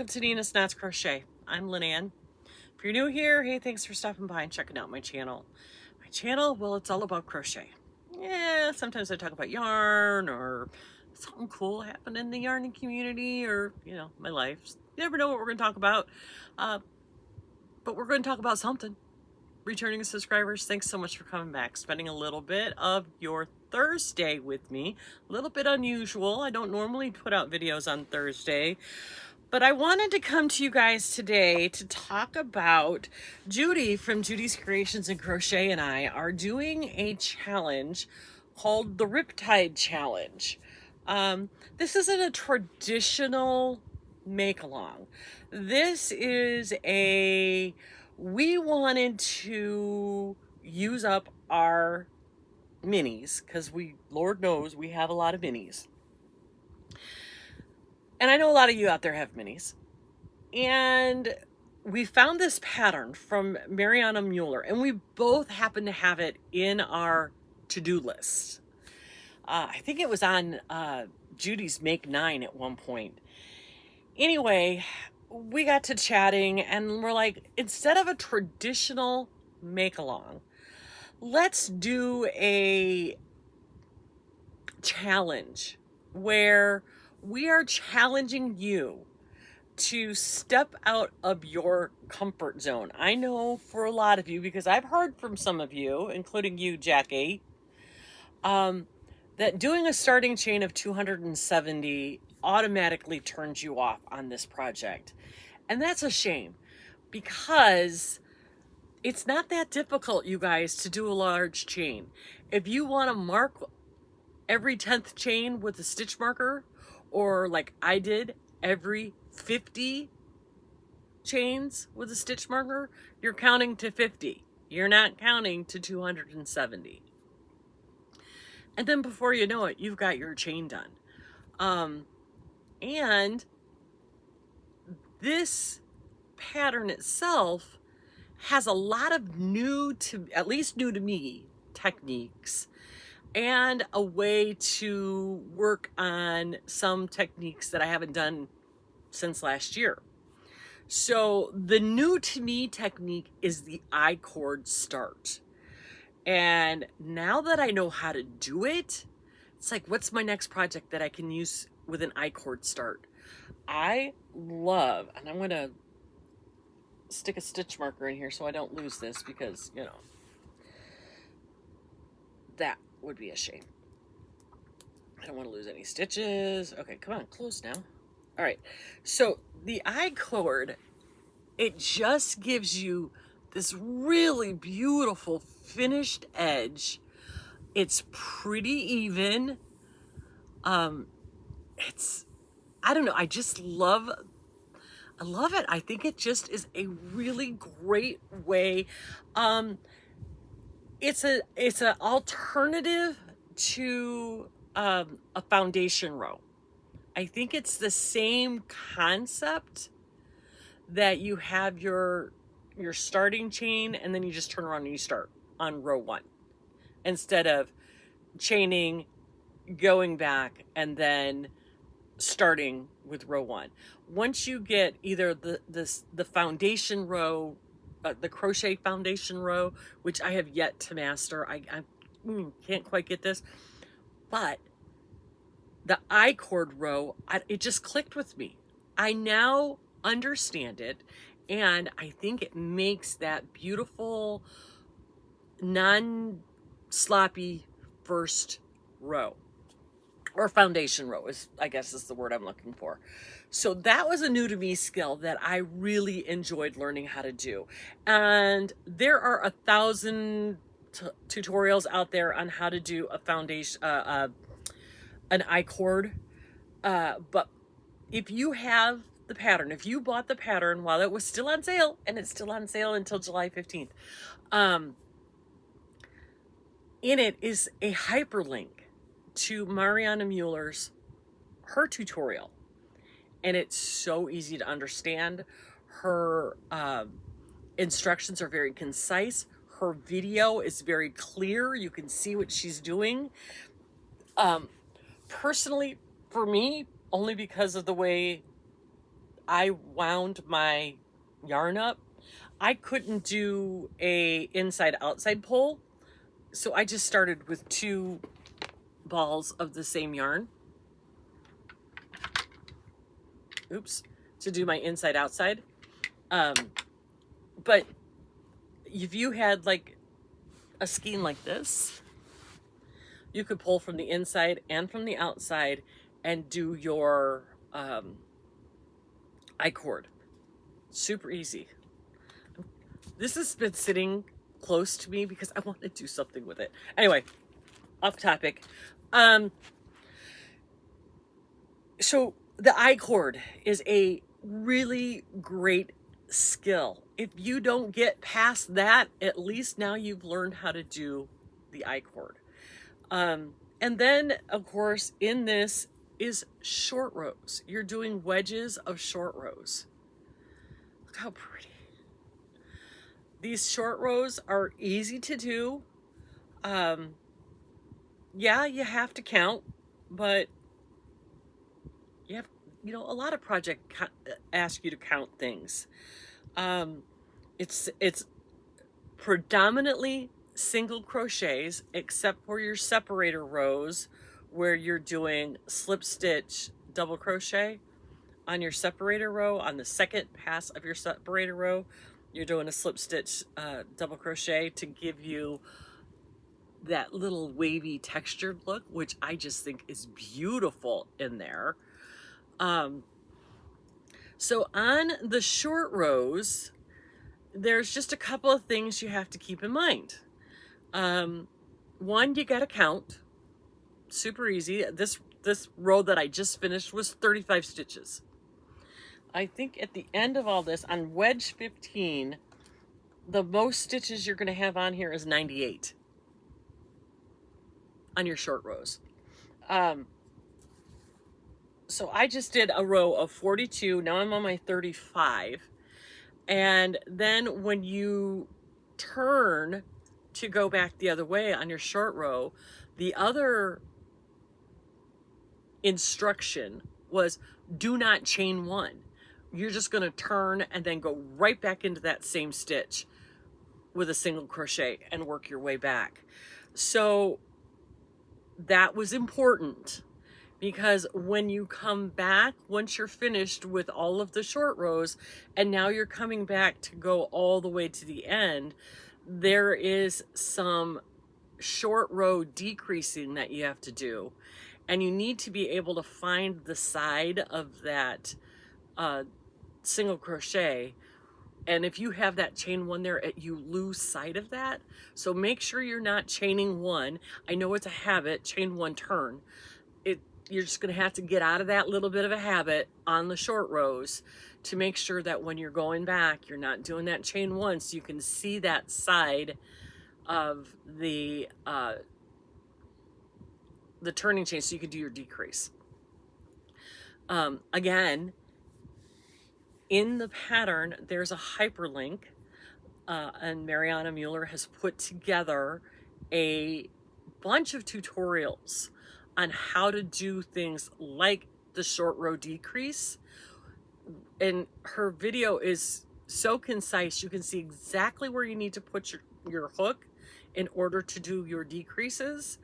welcome to Nina's Knots Crochet. I'm Lynanne. If you're new here, hey, thanks for stopping by and checking out my channel. My channel, well, it's all about crochet. Yeah, sometimes I talk about yarn or something cool happened in the yarning community or, you know, my life. You never know what we're going to talk about, but we're going to talk about something. Returning subscribers, thanks so much for coming back, spending a little bit of your Thursday with me. A little bit unusual. I don't normally put out videos on Thursday, but I wanted to come to you guys today to talk about Judy from Judy's Creations and Crochet and I are doing a challenge called the Riptide Challenge. This isn't a traditional make-along. This is we wanted to use up our minis because Lord knows we have a lot of minis. And I know a lot of you out there have minis. And we found this pattern from Mariana Muller, and we both happen to have it in our to-do list. I think it was on Judy's Make 9 at one point. Anyway, we got to chatting and we're like, instead of a traditional make-along, let's do a challenge where we are challenging you to step out of your comfort zone. I know for a lot of you, because I've heard from some of you, including you, Jackie, that doing a starting chain of 270 automatically turns you off on this project. And that's a shame, because it's not that difficult, you guys, to do a large chain. If you want to mark every 10th chain with a stitch marker, or like I did, every 50 chains with a stitch marker, you're counting to 50. You're not counting to 270. And then before you know it, you've got your chain done. And this pattern itself has a lot of at least new to me, techniques and a way to work on some techniques that I haven't done since last year. So the new to me technique is the I-cord start. And now that I know how to do it, it's like, what's my next project that I can use with an I-cord start? I love, and I'm going to stick a stitch marker in here so I don't lose this, because, you know, that would be a shame. I don't want to lose any stitches. Okay, come on, close now. All right, so the I-cord, it just gives you this really beautiful finished edge. It's pretty even. I don't know, I love it. I think it just is a really great way. It's an alternative to a foundation row. I think it's the same concept that you have your starting chain and then you just turn around and you start on row 1 instead of chaining, going back, and then starting with row 1. Once you get either the foundation row, the crochet foundation row, which I have yet to master, I can't quite get this, but the I-cord row, it just clicked with me. I now understand it, and I think it makes that beautiful, non-sloppy first row, or foundation row I guess is the word I'm looking for. So that was a new to me skill that I really enjoyed learning how to do. And there are 1,000 tutorials out there on how to do a foundation, an I-cord. But if you have the pattern, if you bought the pattern while it was still on sale, and it's still on sale until July 15th, in it is a hyperlink to Mariana Muller's, her tutorial. And it's so easy to understand. Her instructions are very concise. Her video is very clear. You can see what she's doing. Personally, for me, only because of the way I wound my yarn up, I couldn't do a inside outside pull, so I just started with 2 balls of the same yarn, oops, to do my inside outside. But if you had like a skein like this, you could pull from the inside and from the outside and do your I-cord. Super easy. This has been sitting close to me because I want to do something with it. Anyway, off topic. So the I-cord is a really great skill. If you don't get past that, at least now you've learned how to do the I-cord. And then, of course, in this is short rows. You're doing wedges of short rows. Look how pretty. These short rows are easy to do. Yeah, you have to count, but you have, you know, a lot of projects ask you to count things. It's predominantly single crochets, except for your separator rows where you're doing slip stitch double crochet on your separator row. On the second pass of your separator row, you're doing a slip stitch double crochet to give you that little wavy textured look, which I just think is beautiful in there. So on the short rows, there's just a couple of things you have to keep in mind. One, you gotta count. Super easy. This row that I just finished was 35 stitches. I think at the end of all this, on wedge 15, the most stitches you're gonna have on here is 98 on your short rows. So I just did a row of 42. Now I'm on my 35. And then when you turn to go back the other way on your short row, the other instruction was do not chain 1. You're just going to turn and then go right back into that same stitch with a single crochet and work your way back. So that was important, because when you come back, once you're finished with all of the short rows and now you're coming back to go all the way to the end, there is some short row decreasing that you have to do, and you need to be able to find the side of that single crochet. And if you have that chain 1 there, you lose sight of that. So make sure you're not chaining 1. I know it's a habit, chain 1, turn. You're just going to have to get out of that little bit of a habit on the short rows to make sure that when you're going back, you're not doing that chain 1, so you can see that side of the turning chain, so you can do your decrease. Again, in the pattern, there's a hyperlink, and Mariana Muller has put together a bunch of tutorials on how to do things like the short row decrease. And her video is so concise, you can see exactly where you need to put your hook in order to do your decreases.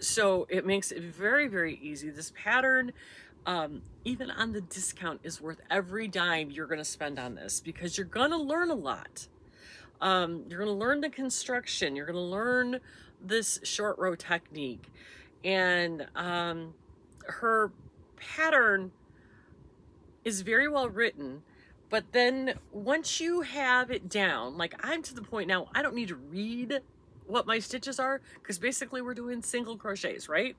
So it makes it very, very easy. This pattern, even on the discount, is worth every dime you're going to spend on this, because you're going to learn a lot. You're going to learn the construction. You're going to learn this short row technique. And her pattern is very well written, but then once you have it down, like I'm to the point now, I don't need to read what my stitches are, because basically we're doing single crochets, right?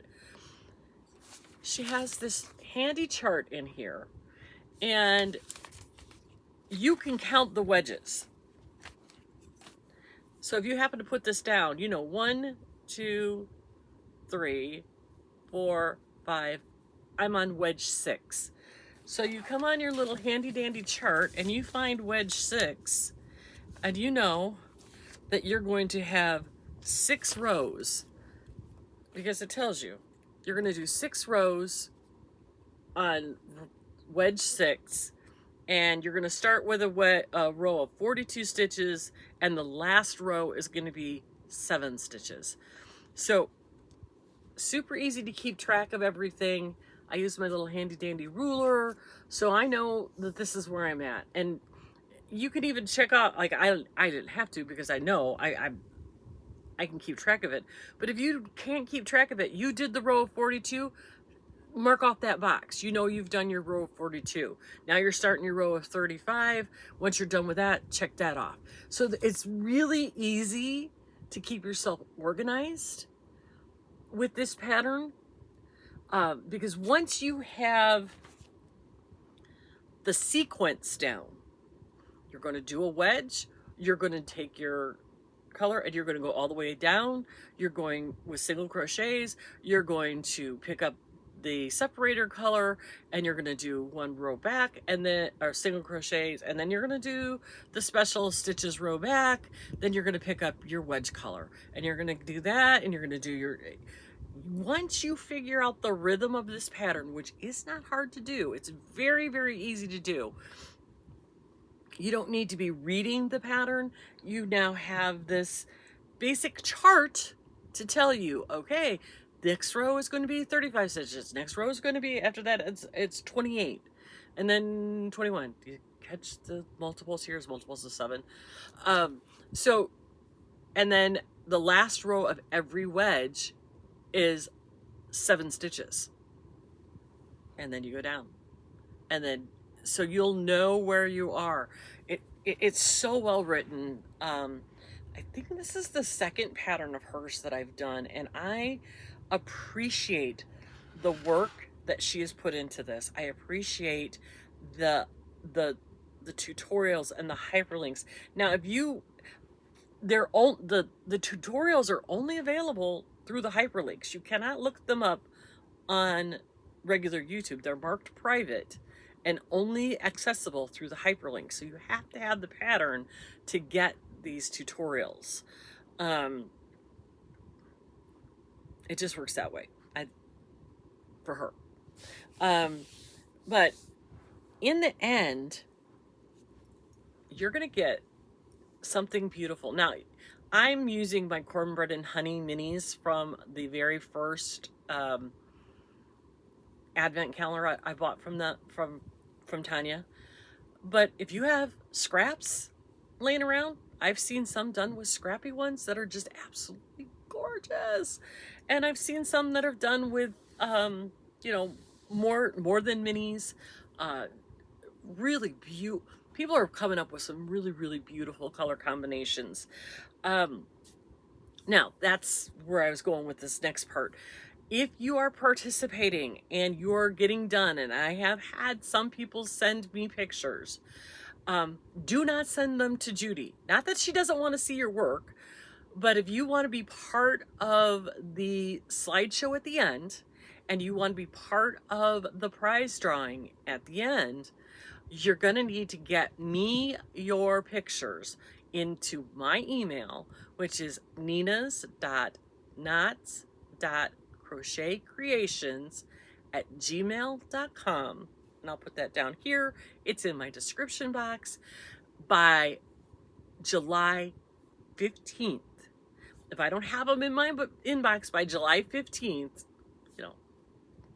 She has this handy chart in here, and you can count the wedges. So if you happen to put this down, you know, 1, 2, 3, 4, 5. I'm on wedge 6. So you come on your little handy dandy chart and you find wedge 6, and you know that you're going to have 6 rows, because it tells you you're going to do 6 rows on wedge 6, And you're going to start with a row of 42 stitches, and the last row is going to be 7 stitches. So super easy to keep track of everything. I use my little handy dandy ruler, so I know that this is where I'm at. And you can even check out, like I didn't have to, because I know I can keep track of it. But if you can't keep track of it, you did the row of 42, mark off that box. You know you've done your row of 42. Now you're starting your row of 35. Once you're done with that, check that off. So it's really easy to keep yourself organized with this pattern, because once you have the sequence down, you're going to do a wedge, you're going to take your color and you're going to go all the way down, you're going with single crochets, you're going to pick up the separator color, and you're going to do 1 row back, and then, or single crochets, and then you're going to do the special stitches row back, then you're going to pick up your wedge color, and you're going to do that, and you're going to do your, once you figure out the rhythm of this pattern, which is not hard to do, it's very, very easy to do. You don't need to be reading the pattern. You now have this basic chart to tell you, okay, next row is going to be 35 stitches. Next row is going to be, after that, it's 28. And then 21. Do you catch the multiples here? Is multiples of 7. So, and then the last row of every wedge is 7 stitches. And then you go down. And then, so you'll know where you are. It's so well written. I think this is the 2nd pattern of hers that I've done, and I appreciate the work that she has put into this. I appreciate the tutorials and the hyperlinks. Now, if you, the tutorials are only available through the hyperlinks. You cannot look them up on regular YouTube. They're marked private and only accessible through the hyperlinks. So you have to have the pattern to get these tutorials. It just works that way for her. But in the end, you're going to get something beautiful. Now, I'm using my cornbread and honey minis from the very first advent calendar I bought from Tanya. But if you have scraps laying around, I've seen some done with scrappy ones that are just absolutely gorgeous. And I've seen some that are done with, you know, more than minis. Really beautiful. People are coming up with some really, really beautiful color combinations. Now, that's where I was going with this next part. If you are participating and you're getting done, and I have had some people send me pictures, do not send them to Judy. Not that she doesn't want to see your work, but if you want to be part of the slideshow at the end, and you want to be part of the prize drawing at the end, you're going to need to get me your pictures into my email, which is ninas.knots.crochetcreations@gmail.com. And I'll put that down here. It's in my description box. By July 15th. If I don't have them in my inbox by July 15th, you know,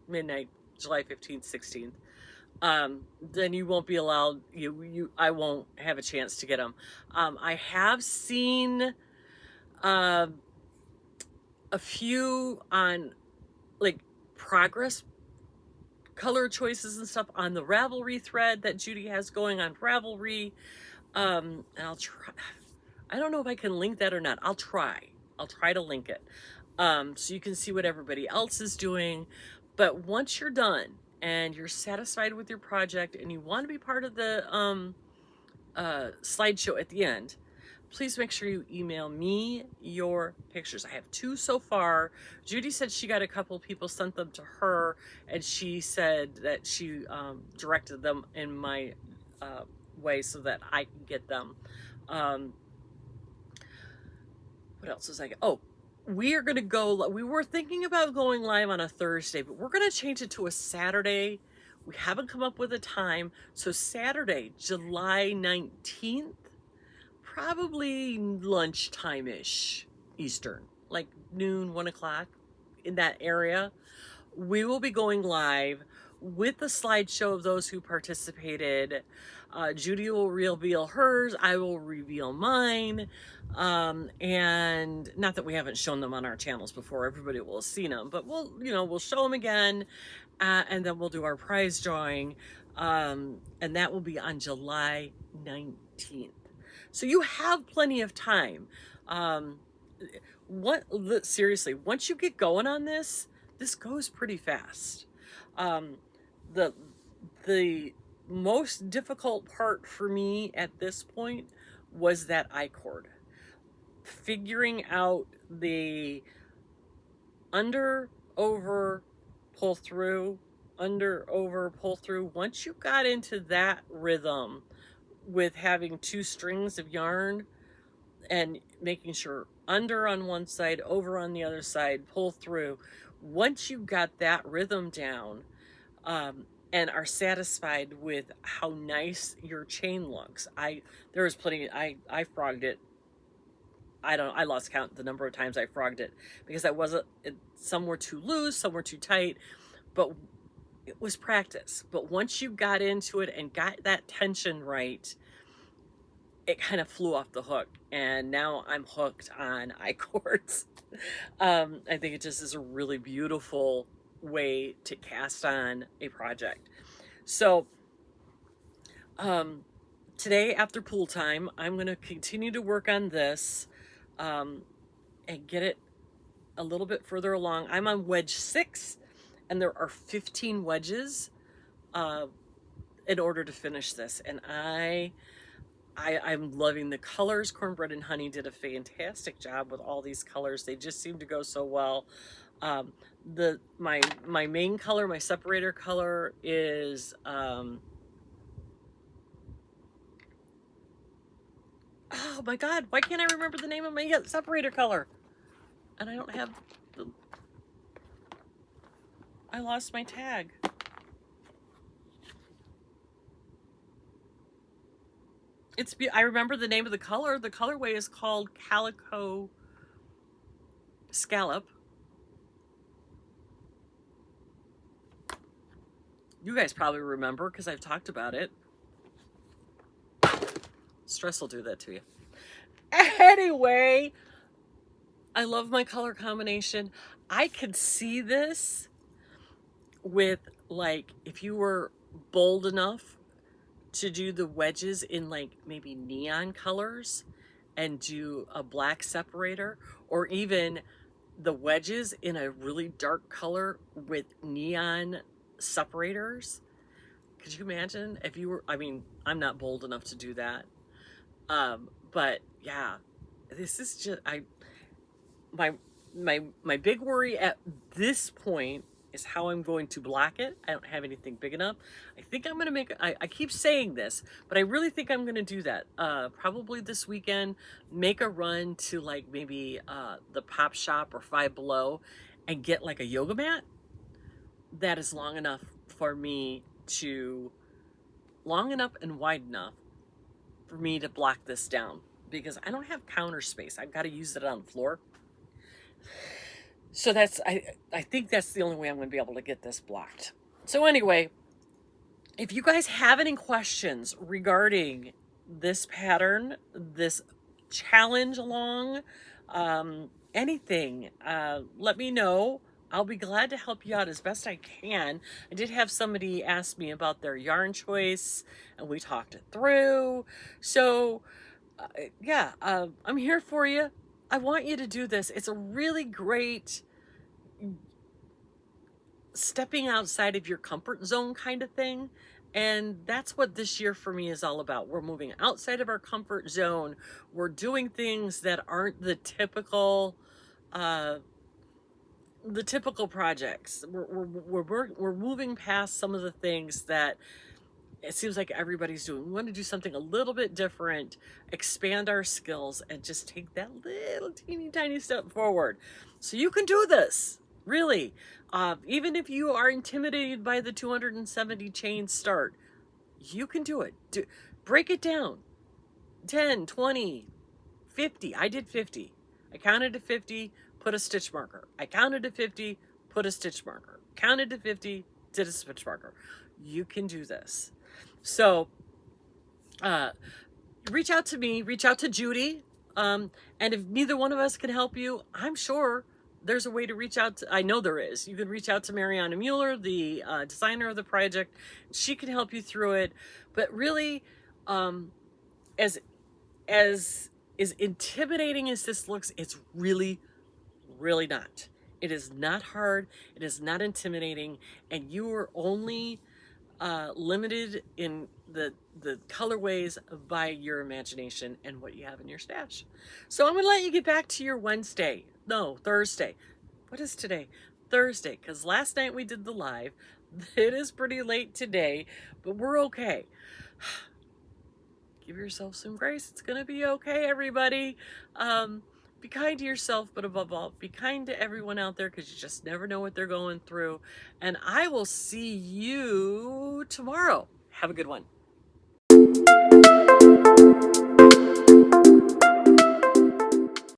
midnight, July 15th, 16th, then you won't be allowed, I won't have a chance to get them. I have seen a few on like progress color choices and stuff on the Ravelry thread that Judy has going on Ravelry. And I'll try, I don't know if I can link that or not. I'll try to link it. So you can see what everybody else is doing. But once you're done and you're satisfied with your project and you want to be part of the slideshow at the end, please make sure you email me your pictures. I have 2 so far. Judy said she got a couple people sent them to her, and she said that she directed them in my way so that I can get them. What else was I? Oh, we are going to go, we were thinking about going live on a Thursday, but we're going to change it to a Saturday We haven't come up with a time, so Saturday, July 19th, probably lunchtime-ish Eastern, like noon, 1 o'clock, in that area, we will be going live with the slideshow of those who participated. Judy will reveal hers, I will reveal mine, and not that we haven't shown them on our channels before, everybody will have seen them, but we'll show them again, and then we'll do our prize drawing, and that will be on July 19th. So you have plenty of time. Seriously, once you get going on this goes pretty fast. The most difficult part for me at this point was that I-cord. Figuring out the under, over, pull through, under, over, pull through. Once you got into that rhythm with having 2 strings of yarn and making sure under on one side, over on the other side, pull through. Once you got that rhythm down, and are satisfied with how nice your chain looks. There was plenty, I frogged it. I lost count the number of times I frogged it because some were too loose, some were too tight, but it was practice. But once you got into it and got that tension right, it kind of flew off the hook, and now I'm hooked on I-cords. I think it just is a really beautiful way to cast on a project. So today after pool time, I'm going to continue to work on this and get it a little bit further along. I'm on wedge 6, and there are 15 wedges in order to finish this, and I'm loving the colors. Cornbread and Honey did a fantastic job with all these colors. They just seem to go so well. My main color, my separator color is oh my god, why can't I remember the name of my separator color? And I don't have I lost my tag. I remember the name of the color. The colorway is called Calico Scallop. You guys probably remember because I've talked about it. Stress will do that to you. Anyway, I love my color combination. I could see this with, like, if you were bold enough to do the wedges in like maybe neon colors and do a black separator, or even the wedges in a really dark color with neon separators. Could you imagine if you were, I mean, I'm not bold enough to do that. But yeah, this is just, my big worry at this point is how I'm going to block it. I don't have anything big enough. I think I'm gonna I keep saying this, but I really think I'm gonna do that. Probably this weekend, make a run to like maybe the Pop Shop or Five Below and get like a yoga mat that is long enough for me to, long enough and wide enough for me to block this down, because I don't have counter space. I've got to use it on the floor. So that's, I think that's the only way I'm going to be able to get this blocked. So anyway, if you guys have any questions regarding this pattern, this challenge along, anything, let me know. I'll be glad to help you out as best I can. I did have somebody ask me about their yarn choice, and we talked it through. So yeah, I'm here for you. I want you to do this. It's a really great stepping outside of your comfort zone kind of thing. And that's what this year for me is all about. We're moving outside of our comfort zone. We're doing things that aren't the typical projects. We're moving past some of the things that it seems like everybody's doing. We want to do something a little bit different, expand our skills, and just take that little teeny tiny step forward. So you can do this. Really. Even if you are intimidated by the 270 chain start, you can do it. Break it down. 10, 20, 50. I did 50. I counted to 50, put a stitch marker. I counted to 50, put a stitch marker. Counted to 50, did a stitch marker. You can do this. So reach out to me, reach out to Judy. And if neither one of us can help you, I'm sure there's a way to reach out to, I know there is. You can reach out to Mariana Muller, the designer of the project. She can help you through it. But really, as intimidating as this looks, it's really, really not. It is not hard. It is not intimidating. And you are only limited in the colorways by your imagination and what you have in your stash. So I'm gonna let you get back to your Thursday. What is today? Thursday, because last night we did the live. It is pretty late today, but we're okay. Give yourself some grace. It's gonna be okay, everybody. Be kind to yourself, but above all, be kind to everyone out there, because you just never know what they're going through. And I will see you tomorrow. Have a good one.